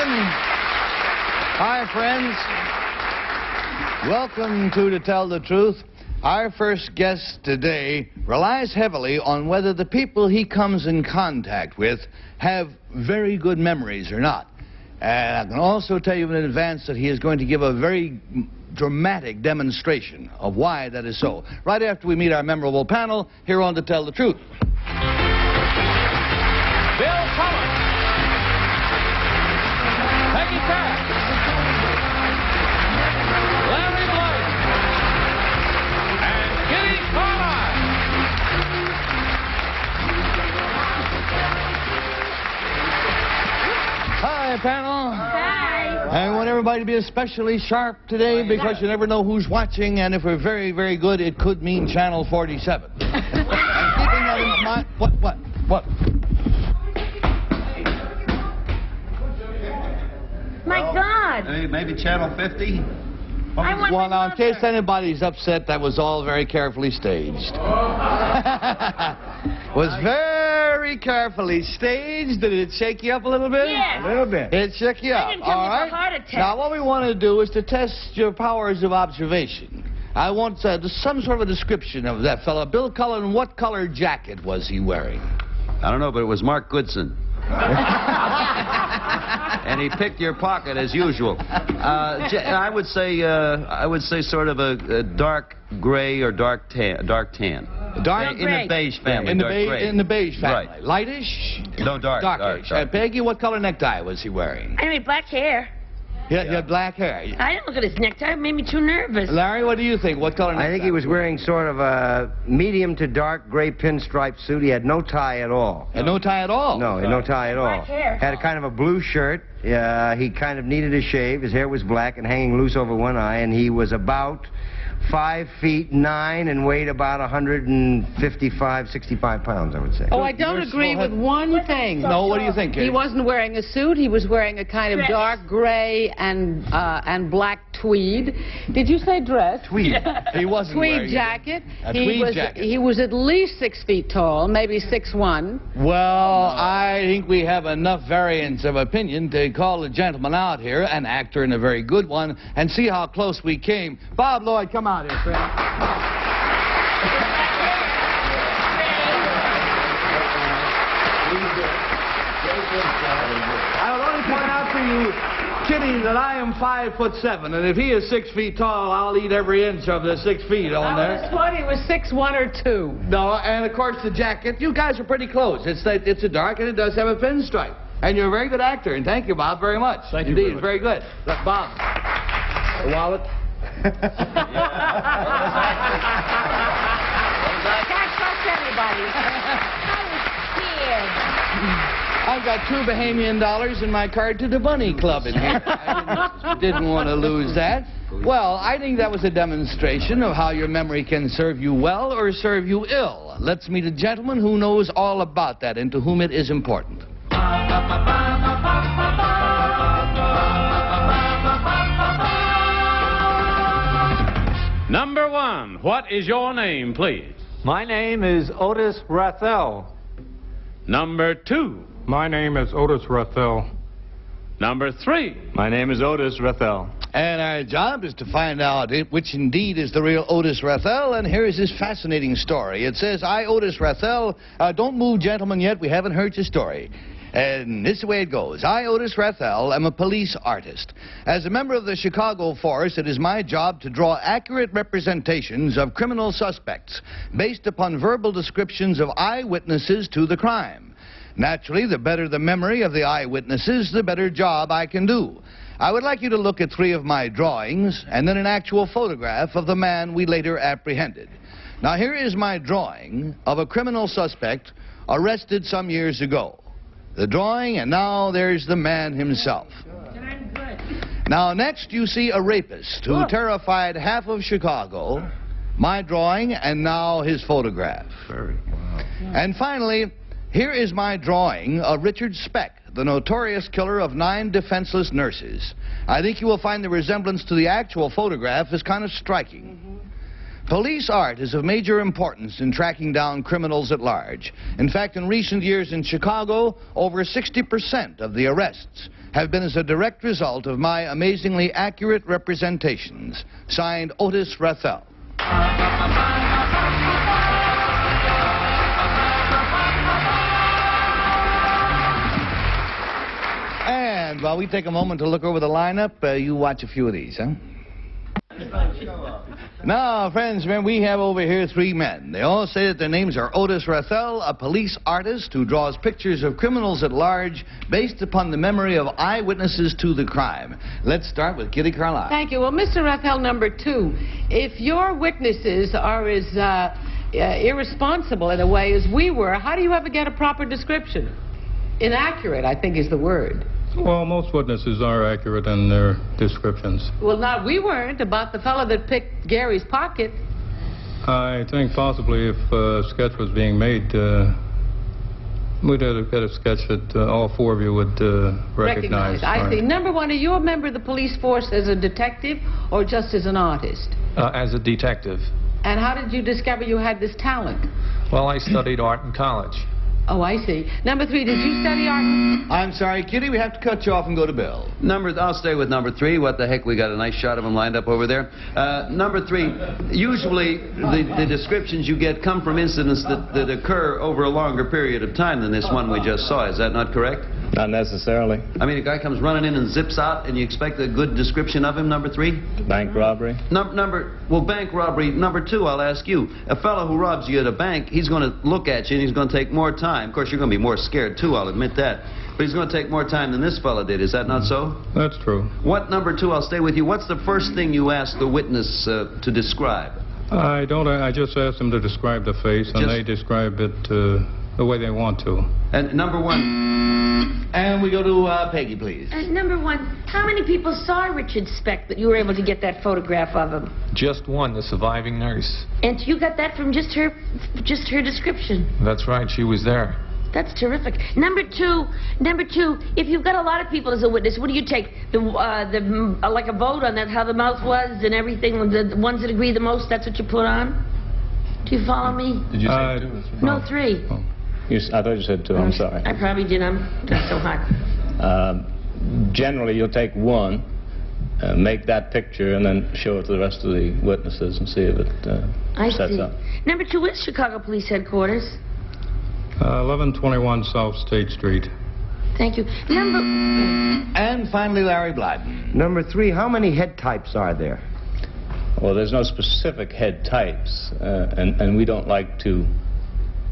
gentlemen. Hi, friends. Welcome to Tell the Truth. Our first guest today relies heavily on whether the people he comes in contact with have very good memories or not. And I can also tell you in advance that he is going to give a very dramatic demonstration of why that is so. Right after we meet our memorable panel here on Tell the Truth. Bill Collins, Peggy, Larry Blyden, and Kitty Carlisle. Hi, panel. Hi. I want everybody to be especially sharp today because you never know who's watching, and if we're very, very good, it could mean Channel 47. And keeping that in mind, what? My God. Maybe Channel 50? I want Well, my now, in case mother. anybody's upset, that was all very carefully staged. Was very carefully staged. Did it shake you up a little bit? Yes. A little bit. It shook you up, didn't tell all me right? the heart attack. Now, what we want to do is to test your powers of observation. I want some sort of a description of that fellow. Bill Cullen, what color jacket was he wearing? I don't know, but it was Mark Goodson. And he picked your pocket as usual. I would say sort of a dark gray or dark tan. Dark in the beige family. In the, dark gray. in the beige family. Right. Lightish? No, dark. Darkish. Dark. Peggy, what color necktie was he wearing? I mean, black hair. He had black hair. I didn't look at his necktie. It made me too nervous. Larry, what do you think? What color necktie? I think he was wearing sort of a medium to dark gray pinstripe suit. He had no tie at all. And no tie at all? No, no tie at all. Black hair. Had a kind of a blue shirt. He kind of needed a shave. His hair was black and hanging loose over one eye, and he was about 5'9" and weighed about 155, 65 pounds, I would say. Oh, I don't agree with one thing. No, what do you think, Kate? He wasn't wearing a suit. He was wearing a kind of Dress. dark gray and black tweed. Did you say dress? Tweed. He wasn't wearing Tweed jacket. A tweed jacket. He was at least 6 feet tall, maybe 6'1". Well, I think we have enough variance of opinion to call the gentleman out here, an actor and a very good one, and see how close we came. Bob Lloyd, come out here, friend. I will only point out to you, Kitty, that I am 5'7", and if he is 6 feet tall, I'll eat every inch of the 6 feet on there. I thought he was 6'1" or 2". No, and of course the jacket. You guys are pretty close. It's a dark and it does have a pinstripe. And you're a very good actor, and thank you, Bob, very much. Thank you Indeed, very it's very good. Look, Bob, the wallet. Can't trust everybody. I was scared. I've got $2 Bahamian in my card to the Bunny Club in here. I didn't want to lose that. Well, I think that was a demonstration of how your memory can serve you well or serve you ill. Let's meet a gentleman who knows all about that and to whom it is important. Number one, what is your name, please? My name is Otis Rathel. Number two. My name is Otis Rathel. Number three. My name is Otis Rathel. And our job is to find out which indeed is the real Otis Rathel, and here is his fascinating story. It says, I, Otis Rathel, don't move, gentlemen, yet. We haven't heard your story. And this is the way it goes. I, Otis Rathel, am a police artist. As a member of the Chicago force, it is my job to draw accurate representations of criminal suspects based upon verbal descriptions of eyewitnesses to the crime. Naturally, the better the memory of the eyewitnesses, the better job I can do. I would like you to look at 3 of my drawings and then an actual photograph of the man we later apprehended. Now, here is my drawing of a criminal suspect arrested some years ago. The drawing, and now there's the man himself. Now, next you see a rapist who terrified half of Chicago. My drawing, and now his photograph. And finally, here is my drawing of Richard Speck, the notorious killer of 9 defenseless nurses. I think you will find the resemblance to the actual photograph is kind of striking. Police art is of major importance in tracking down criminals at large. In fact, in recent years in Chicago, over 60% of the arrests have been as a direct result of my amazingly accurate representations. Signed, Otis Rathel. And while we take a moment to look over the lineup, you watch a few of these, huh? Now, friends, remember, we have over here three men. They all say that their names are Otis Rathel, a police artist who draws pictures of criminals at large based upon the memory of eyewitnesses to the crime. Let's start with Kitty Carlisle. Thank you. Well, Mr. Rathel, number 2, if your witnesses are as irresponsible in a way as we were, how do you ever get a proper description? Inaccurate, I think, is the word. Well, most witnesses are accurate in their descriptions. Well, not we weren't about the fellow that picked Gary's pocket. I think possibly if a sketch was being made, we'd have to get a sketch that all four of you would recognize. I see. Number 1, are you a member of the police force as a detective or just as an artist? As a detective. And how did you discover you had this talent? Well, I studied art in college. Oh, I see. Number 3, did you study art? I'm sorry, Kitty, we have to cut you off and go to Bill. I'll stay with number 3. What the heck, we got a nice shot of them lined up over there. Number 3, usually the descriptions you get come from incidents that occur over a longer period of time than this one we just saw. Is that not correct? Not necessarily. I mean, a guy comes running in and zips out, and you expect a good description of him, number 3? Bank robbery? Well, bank robbery. Number 2, I'll ask you. A fellow who robs you at a bank, he's going to look at you, and he's going to take more time. Of course, you're going to be more scared, too, I'll admit that. But he's going to take more time than this fellow did. Is that not so? That's true. What, number 2, I'll stay with you. What's the first thing you ask the witness to describe? I don't. I just asked them to describe the face, and they describe it the way they want to. And number 1. And we go to Peggy, please. Number 1, how many people saw Richard Speck that you were able to get that photograph of him? Just one, the surviving nurse. And you got that from just her description? That's right, she was there. That's terrific. Number 2, if you've got a lot of people as a witness, what do you take? Like a vote on that, how the mouth was and everything, the ones that agree the most, that's what you put on? Do you follow me? Did you say 2 or 3? No, 3. Oh. I thought you said 2, I'm sorry. I probably did, I'm not so hot. Generally, you'll take one, make that picture, and then show it to the rest of the witnesses and see if it sets up. Number 2, where's Chicago Police Headquarters? 1121 South State Street. Thank you. And finally, Larry Blyden. Number 3, how many head types are there? Well, there's no specific head types, and we don't like to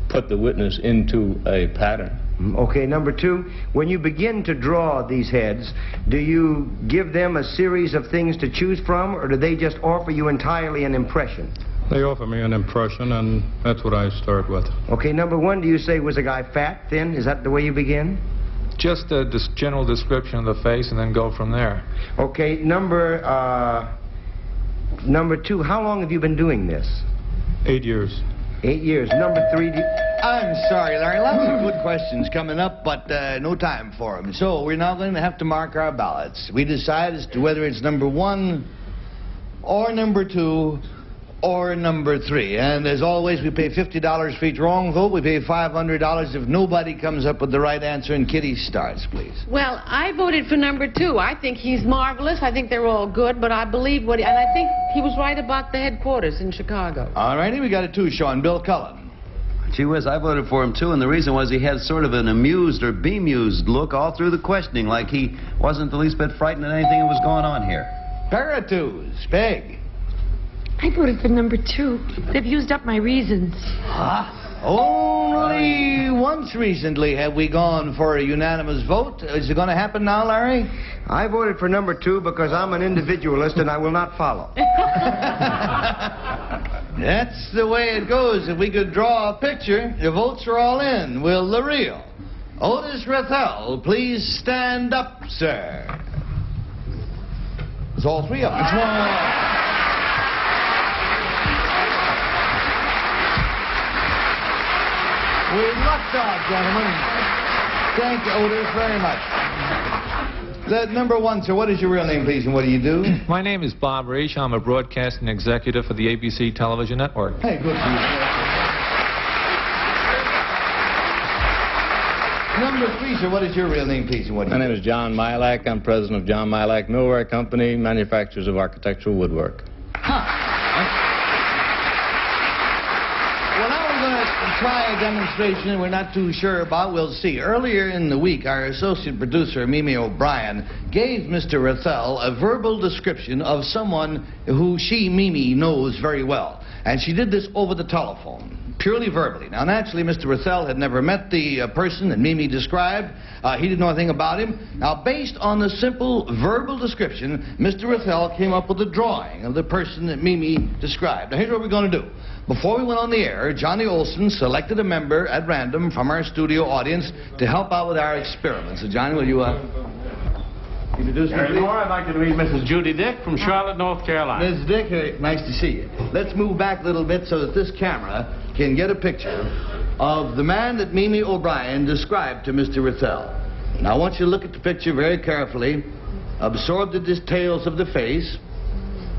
put the witness into a pattern. Okay, number 2, when you begin to draw these heads, do you give them a series of things to choose from, or do they just offer you entirely an impression? They offer me an impression, and that's what I start with. Okay, number 1, do you say, was the guy fat, thin? Is that the way you begin? Just a general description of the face and then go from there. Okay, number 2, how long have you been doing this? 8 years. 8 years. Number 3, I'm sorry, Larry. Lots of good questions coming up, but no time for them. So we're now going to have to mark our ballots. We decide as to whether it's number 1 or number 2 or number 3. And as always, we pay $50 for each wrong vote. We pay $500 if nobody comes up with the right answer. And Kitty starts, please. Well, I voted for number 2. I think he's marvelous. I think they're all good, but I believe and I think he was right about the headquarters in Chicago. All righty, we got a 2, Sean. Bill Cullen. Gee whiz, I voted for him, too, and the reason was he had sort of an amused or bemused look all through the questioning, like he wasn't the least bit frightened at anything that was going on here. Pair of 2s. Peg. I voted for number 2. They've used up my reasons. Only once recently have we gone for a unanimous vote. Is it going to happen now, Larry? I voted for number 2 because I'm an individualist and I will not follow. That's the way it goes. If we could draw a picture, the votes are all in. Will the real Otis Rathel please stand up, sir? It's all 3 of them. It's 1. We lucked out, gentlemen. Thank you, Otis, very much. Number 1, sir, what is your real name, please, and what do you do? My name is Bob Reich. I'm a broadcasting executive for the ABC television network. Hey, good for you. Number 3, sir, what is your real name, please, and what do you do? My name is John Milak. I'm president of John Milak Millware Company, manufacturers of architectural woodwork. Well, now we're going to try a demonstration we're not too sure about. We'll see. Earlier in the week, our associate producer, Mimi O'Brien, gave Mr. Rathel a verbal description of someone who Mimi, knows very well. And she did this over the telephone, purely verbally. Now, naturally, Mr. Rathel had never met the person that Mimi described. He didn't know anything about him. Now, based on the simple verbal description, Mr. Rathel came up with a drawing of the person that Mimi described. Now, here's what we're going to do. Before we went on the air, Johnny Olson selected a member at random from our studio audience to help out with our experiments. So, Johnny, will you introduce me, Garry please? Moore, I'd like to meet Mrs. Judy Dick from Charlotte, North Carolina. Ms. Dick, nice to see you. Let's move back a little bit so that this camera can get a picture of the man that Mimi O'Brien described to Mr. Rathel. Now, I want you to look at the picture very carefully, absorb the details of the face.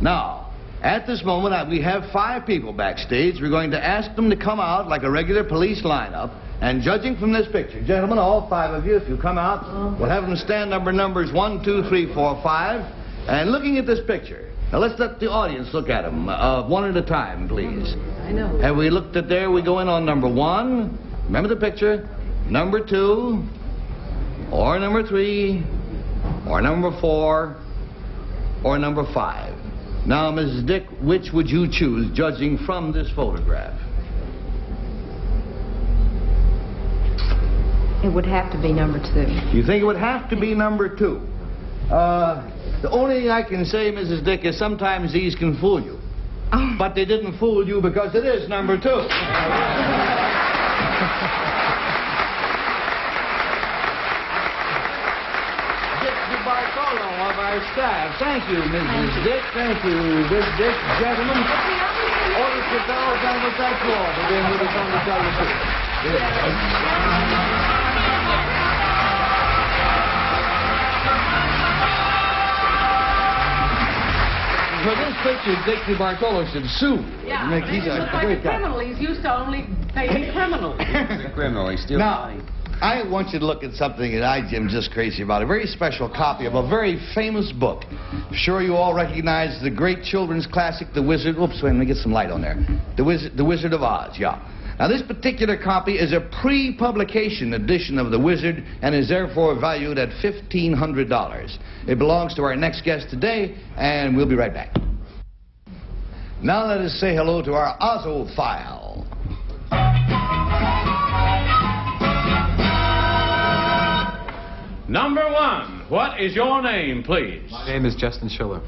Now, at this moment, we have 5 people backstage. We're going to ask them to come out like a regular police lineup. And judging from this picture, gentlemen, all 5 of you, if you come out, we'll have them stand numbers 1, 2, 3, 4, 5. And looking at this picture, now let's let the audience look at them one at a time, please. I know. Have we looked at there? We go in on number 1. Remember the picture? Number 2, or number 3, or number 4, or number 5. Now, Mrs. Dick, which would you choose, judging from this photograph? It would have to be number 2. You think it would have to be number 2? The only thing I can say, Mrs. Dick, is sometimes these can fool you. Oh. But they didn't fool you because it is number 2. Dick DeBartolo of our staff. Thank you, Mrs. Dick. Thank you, Miss Dick. Gentlemen, order to go down with that floor. We're being with us on the television. For this picture, Dick DeBartolo should sue. Yeah, He's he looks like a criminal. He's used to only paying criminals. He's a criminal. He steals money. I want you to look at something that I am just crazy about. A very special copy of a very famous book. I'm sure you all recognize the great children's classic, The Wizard. Oops, wait, let me get some light on there. The Wizard of Oz, yeah. Now, this particular copy is a pre-publication edition of The Wizard and is therefore valued at $1,500. It belongs to our next guest today, and we'll be right back. Now let us say hello to our Ozophile. Number 1, what is your name, please? My name is Justin Schiller.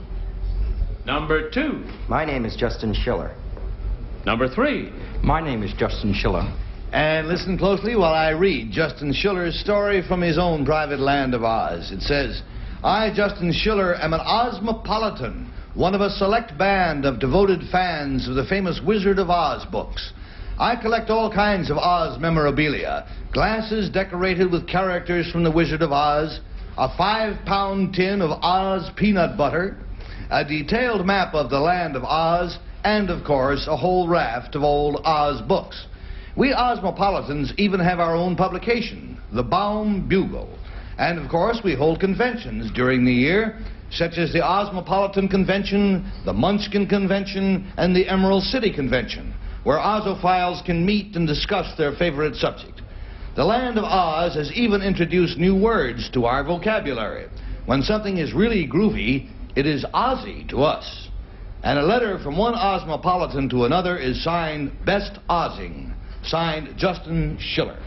Number 2. My name is Justin Schiller. Number 3. My name is Justin Schiller. And listen closely while I read Justin Schiller's story from his own private land of Oz. It says, I, Justin Schiller, am an Ozmopolitan, one of a select band of devoted fans of the famous Wizard of Oz books. I collect all kinds of Oz memorabilia, glasses decorated with characters from the Wizard of Oz, a 5-pound tin of Oz peanut butter, a detailed map of the land of Oz, and, of course, a whole raft of old Oz books. We Ozmopolitans even have our own publication, the Baum Bugle. And, of course, we hold conventions during the year, such as the Ozmopolitan Convention, the Munchkin Convention, and the Emerald City Convention, where Ozophiles can meet and discuss their favorite subject. The land of Oz has even introduced new words to our vocabulary. When something is really groovy, it is Ozzy to us. And a letter from one Ozmopolitan to another is signed Best Ozzing, signed Justin Schiller.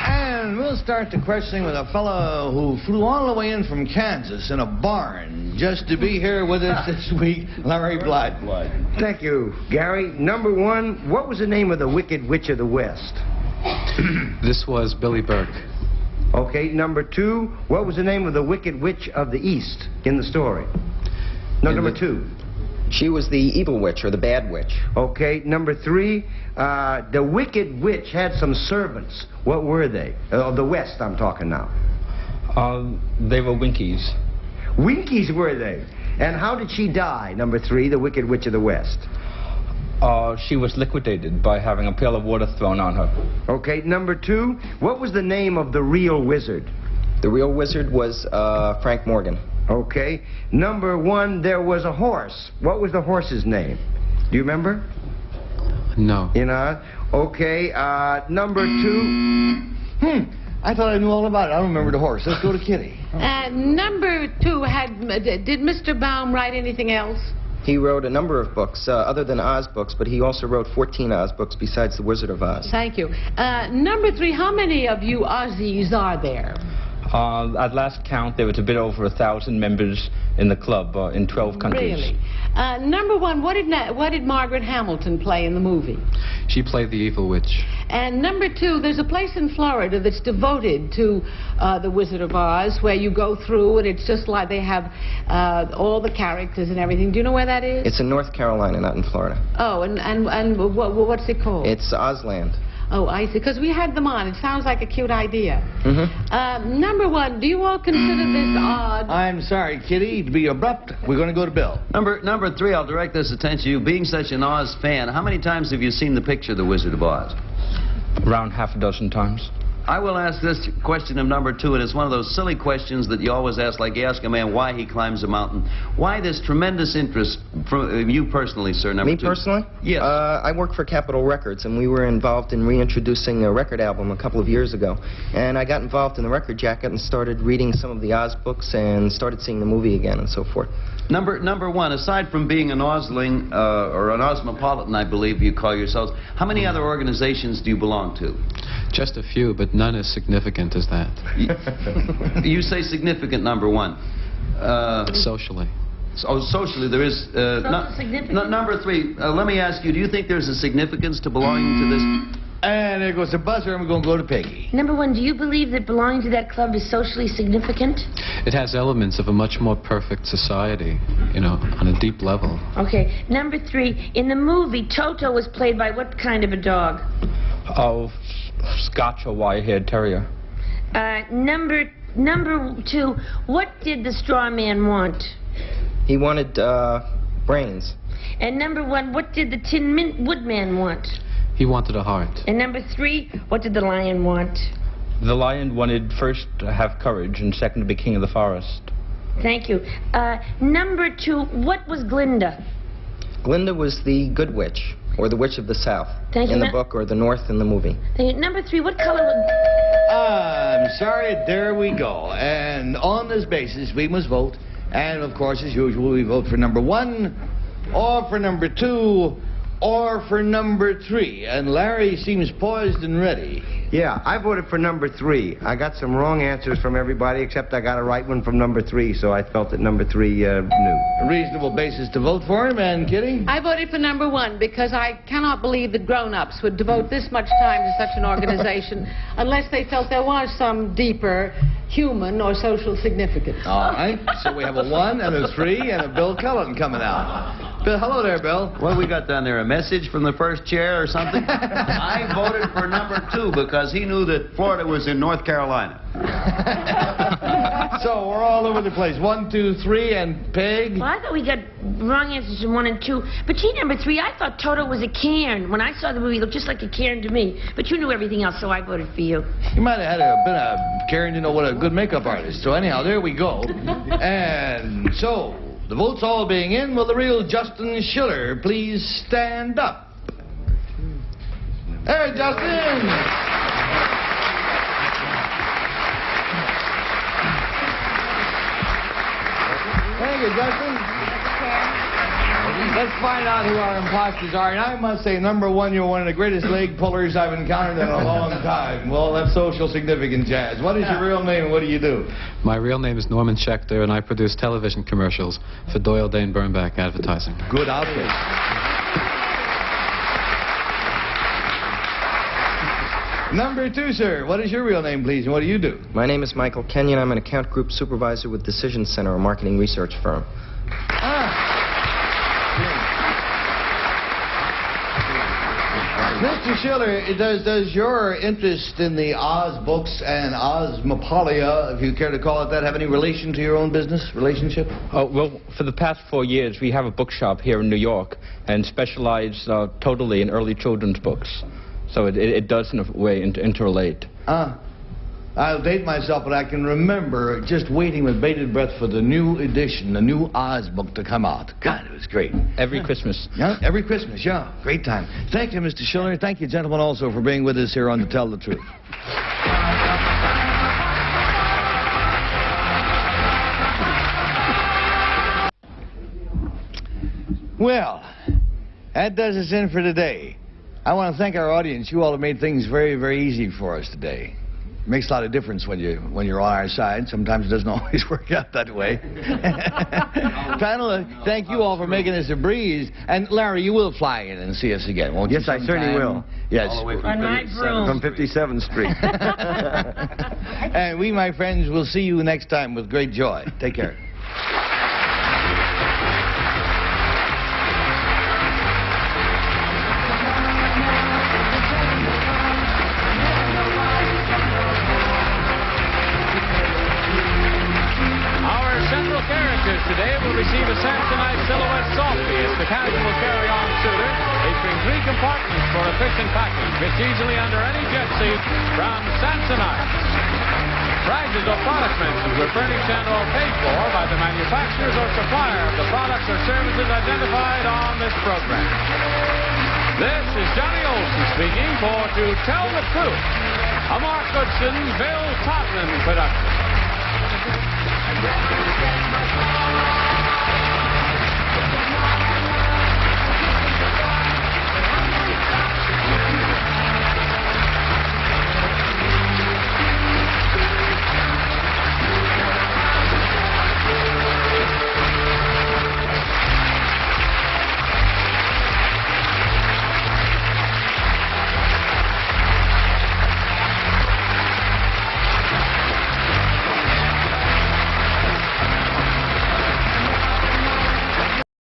And we'll start the questioning with a fellow who flew all the way in from Kansas in a barn just to be here with us this week, Larry Blyden. Thank you, Gary. Number 1, what was the name of the Wicked Witch of the West? This was Billy Burke. Okay, number 2, what was the name of the Wicked Witch of the East in the story? No, number 2. She was the evil witch, or the bad witch. Okay, number 3, the Wicked Witch had some servants. What were they? Of the West, I'm talking now. They were Winkies. Winkies were they? And how did she die, number 3, the Wicked Witch of the West? She was liquidated by having a pail of water thrown on her. Okay, number 2, what was the name of the real wizard? The real wizard was Frank Morgan. Okay. Number 1, there was a horse. What was the horse's name? Do you remember? No. You know? Okay, number 2. I thought I knew all about it. I don't remember the horse. Let's go to Kitty. Number 2 did Mr. Baum write anything else? He wrote a number of books, other than Oz books, but he also wrote 14 Oz books besides The Wizard of Oz. Thank you. Number 3, how many of you Ozzies are there? At last count, there was a bit over 1,000 members in the club in 12 countries. Really? Number 1, what did Margaret Hamilton play in the movie? She played the evil witch. And number 2, there's a place in Florida that's devoted to The Wizard of Oz, where you go through and it's just like they have all the characters and everything. Do you know where that is? It's in North Carolina, not in Florida. Oh, and what's it called? It's Ozland. Oh, I see. Because we had them on. It sounds like a cute idea. Mm-hmm. Number 1, do you all consider this odd? I'm sorry, Kitty, to be abrupt. We're going to go to Bill. Number 3, I'll direct this attention to you. Being such an Oz fan, how many times have you seen the picture of the Wizard of Oz? Around half a dozen times. I will ask this question of number 2, and it's one of those silly questions that you always ask, like you ask a man why he climbs a mountain. Why this tremendous interest from you personally, sir, number 2? Me personally? Yes. I work for Capitol Records, and we were involved in reintroducing a record album a couple of years ago. And I got involved in the record jacket and started reading some of the Oz books and started seeing the movie again and so forth. Number 1, aside from being an Ozling, or an Osmopolitan, I believe you call yourselves, how many other organizations do you belong to? Just a few, but none as significant as that. You say significant, number 1. Socially. Socially, there is... number 3, let me ask you, do you think there's a significance to belonging to this... And there goes the buzzer, and we're going to go to Peggy. Number 1, do you believe that belonging to that club is socially significant? It has elements of a much more perfect society, you know, on a deep level. Okay. Number 3, in the movie, Toto was played by what kind of a dog? Oh, Scotch or wire-haired terrier. Number 2, what did the straw man want? He wanted brains. And number 1, what did the Tin Woodman want? He wanted a heart. And number 3, what did the lion want? The lion wanted first to have courage and second to be king of the forest. Thank you. Number 2, what was Glinda? Glinda was the good witch, or the witch of the South. Thank you. In the book, or the North in the movie. Thank you. Number 3, what color was... I'm sorry, there we go. And on this basis, we must vote. And, of course, as usual, we vote for number 1, or for number 2, or for number 3. And Larry seems poised and ready. Yeah, I voted for number 3. I got some wrong answers from everybody, except I got a right one from number 3, so I felt that number 3 knew. A reasonable basis to vote for him, and Kitty? I voted for number 1 because I cannot believe that grown-ups would devote this much time to such an organization unless they felt there was some deeper human or social significance. All right, so we have a 1 and a 3 and a Bill Cullen coming out. Bill, hello there, Bill. What we got down there, a message from the first chair or something? I voted for number 2 because he knew that Florida was in North Carolina. So we're all over the place. 1, 2, 3, and Peg? Well, I thought we got wrong answers in 1 and 2. But gee, number 3, I thought Toto was a cairn. When I saw the movie, it looked just like a cairn to me. But you knew everything else, so I voted for you. You might have been a caring to know what a good makeup artist. So anyhow, there we go. And so, the votes all being in, will the real Justin Schiller please stand up? Hey, Justin! Thank you, Justin. Let's find out who our imposters are. And I must say, number 1, you're one of the greatest leg pullers I've encountered in a long time. Well, that's social significant jazz. What is your real name and what do you do? My real name is Norman Schechter, and I produce television commercials for Doyle Dane Bernbach Advertising. Good outfit. Number 2, sir. What is your real name, please, and what do you do? My name is Michael Kenyon. I'm an account group supervisor with Decision Center, a marketing research firm. Ah. Mr. Schiller, does your interest in the Oz books and Osmopolia, if you care to call it that, have any relation to your own business relationship? Oh, well, for the past 4 years, we have a bookshop here in New York and specialize totally in early children's books. So it does, in a way, interrelate. I'll date myself, but I can remember just waiting with bated breath for the new edition, the new Oz book to come out. God, it was great. Every Christmas. Yeah, every Christmas, yeah. Great time. Thank you, Mr. Schiller. Thank you, gentlemen, also for being with us here on To Tell the Truth. Well, that does us in for today. I want to thank our audience. You all have made things very, very easy for us today. Makes a lot of difference when you're on our side. Sometimes it doesn't always work out that way. Panel, thank you all for making this a breeze. And Larry, you will fly in and see us again, won't you? Yes, I certainly will. Yes. On my broom. From 57th Street. And we, my friends, will see you next time with great joy. Take care. Today will receive a Samsonite silhouette softie as the casual carry-on suitor, featuring 3 compartments for efficient packing. Fits easily under any jet seat from Samsonite. Prices or product mentions were furnished and/or paid for by the manufacturers or supplier of the products or services identified on this program. This is Johnny Olson speaking for To Tell the Truth, a Mark Goodson, Bill Todman production.